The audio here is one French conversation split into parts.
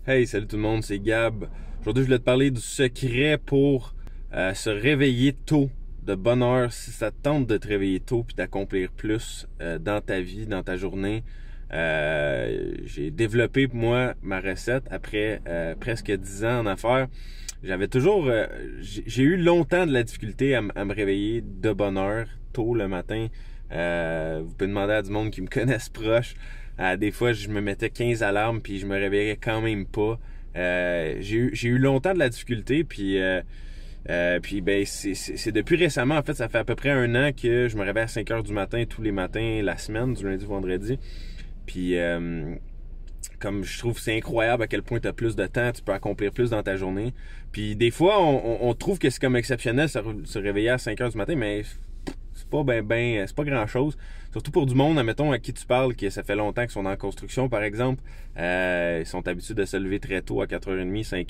Hey, salut tout le monde, c'est Gab. Aujourd'hui, je voulais te parler du secret pour se réveiller tôt, de bonne heure. Si ça te tente de te réveiller tôt puis d'accomplir plus dans ta vie, dans ta journée, j'ai développé pour moi ma recette après presque 10 ans en affaires. J'avais toujours, j'ai eu longtemps de la difficulté à me réveiller de bonne heure, tôt le matin. Vous pouvez demander à du monde qui me connaissent proche. Des fois, je me mettais 15 alarmes puis je me réveillais quand même pas. J'ai eu longtemps de la difficulté puis ben c'est depuis récemment, en fait, ça fait à peu près 1 an que je me réveille à 5 heures du matin tous les matins la semaine, du lundi au vendredi. Puis comme je trouve c'est incroyable à quel point tu as plus de temps, tu peux accomplir plus dans ta journée. Puis des fois, on trouve que c'est comme exceptionnel se réveiller à 5 heures du matin, mais c'est pas c'est pas grand chose. Surtout pour du monde, admettons, à qui tu parles, que ça fait longtemps qu'ils sont en construction, par exemple. Ils sont habitués de se lever très tôt, à 4h30,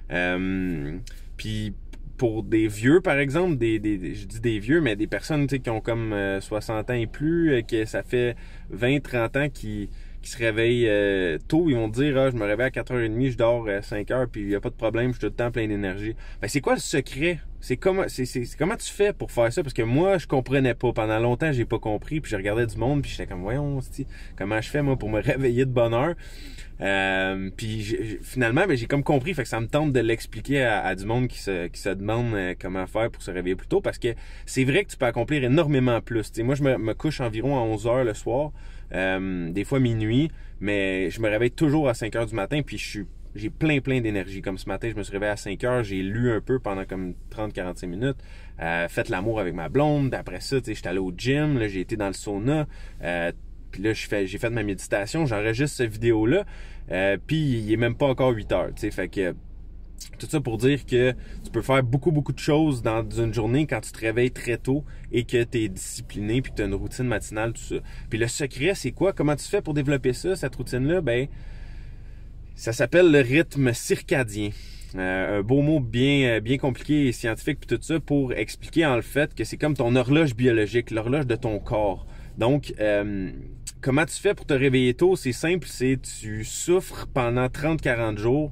5h. Puis pour des vieux, par exemple, je dis des vieux, mais des personnes qui ont comme 60 ans et plus, que ça fait 20-30 ans qui se réveillent tôt, ils vont te dire je me réveille à 4h30, je dors 5h, puis il n'y a pas de problème, je suis tout le temps plein d'énergie. Ben, c'est quoi le secret? C'est comment tu fais pour faire ça? Parce que moi, je comprenais pas. Pendant longtemps, j'ai pas compris, puis je regardais du monde, puis j'étais comme, voyons, comment je fais, moi, pour me réveiller de bonne heure? Puis finalement, ben, j'ai comme compris, fait que ça me tente de l'expliquer à du monde qui se demande comment faire pour se réveiller plus tôt, parce que c'est vrai que tu peux accomplir énormément plus. T'sais, moi, je me couche environ à 11h le soir, des fois minuit, mais je me réveille toujours à 5h du matin, puis j'ai plein d'énergie. Comme ce matin, je me suis réveillé à 5h, j'ai lu un peu pendant comme 30-45 minutes, fait l'amour avec ma blonde. Après ça, j'étais allé au gym, là, j'ai été dans le sauna, puis là, j'ai fait ma méditation, j'enregistre cette vidéo-là, puis il est même pas encore 8h, fait que tout ça pour dire que tu peux faire beaucoup de choses dans une journée quand tu te réveilles très tôt et que tu es discipliné puis que tu as une routine matinale, tout ça. Puis le secret, c'est quoi? Comment tu fais pour développer ça, cette routine-là? Ben, ça s'appelle le rythme circadien. Un beau mot bien compliqué et scientifique puis tout ça pour expliquer en le fait que c'est comme ton horloge biologique, l'horloge de ton corps. Donc, comment tu fais pour te réveiller tôt? C'est simple, c'est tu souffres pendant 30-40 jours,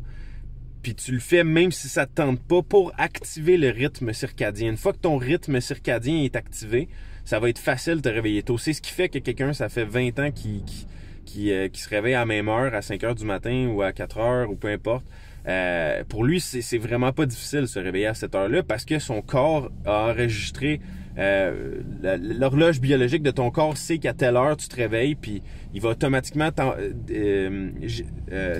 puis tu le fais même si ça te tente pas pour activer le rythme circadien. Une fois que ton rythme circadien est activé, ça va être facile de te réveiller tôt. C'est ce qui fait que quelqu'un, ça fait 20 ans qui se réveille à la même heure, à 5 heures du matin ou à 4 heures ou peu importe. Pour lui, c'est vraiment pas difficile de se réveiller à cette heure-là parce que son corps a enregistré l'horloge biologique de ton corps sait qu'à telle heure tu te réveilles, puis il va automatiquement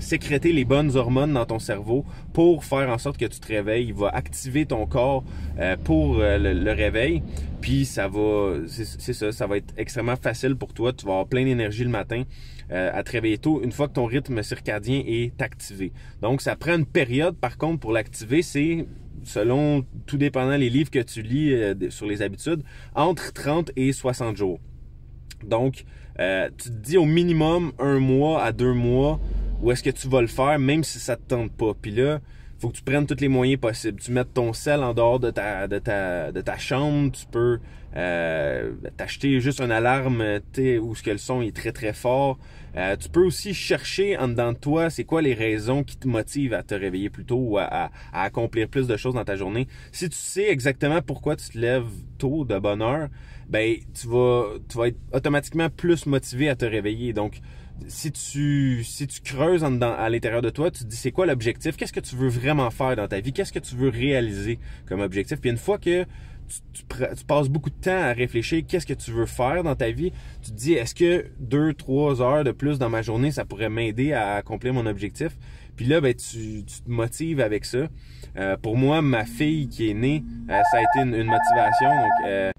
sécréter les bonnes hormones dans ton cerveau pour faire en sorte que tu te réveilles. Il va activer ton corps pour le réveil, puis ça va être extrêmement facile pour toi. Tu vas avoir plein d'énergie le matin à te réveiller tôt une fois que ton rythme circadien est activé. Donc ça prend une période par contre pour l'activer, c'est selon, tout dépendant les livres que tu lis sur les habitudes, entre 30 et 60 jours. Donc, tu te dis au minimum 1 mois à 2 mois où est-ce que tu vas le faire, même si ça te tente pas. Puis là, faut que tu prennes tous les moyens possibles. Tu mettes ton sel en dehors de ta chambre. Tu peux t'acheter juste une alarme où ce que le son est très fort. Tu peux aussi chercher en dedans de toi c'est quoi les raisons qui te motivent à te réveiller plus tôt ou à accomplir plus de choses dans ta journée. Si tu sais exactement pourquoi tu te lèves tôt de bonne heure, ben tu vas être automatiquement plus motivé à te réveiller. Donc si tu creuses en dedans, à l'intérieur de toi, tu te dis c'est quoi l'objectif, qu'est-ce que tu veux vraiment faire dans ta vie, qu'est-ce que tu veux réaliser comme objectif. Puis une fois que tu passes beaucoup de temps à réfléchir qu'est-ce que tu veux faire dans ta vie, tu te dis est-ce que 2-3 heures de plus dans ma journée ça pourrait m'aider à accomplir mon objectif. Puis là ben tu te motives avec ça. Pour moi, ma fille qui est née, ça a été une motivation. Donc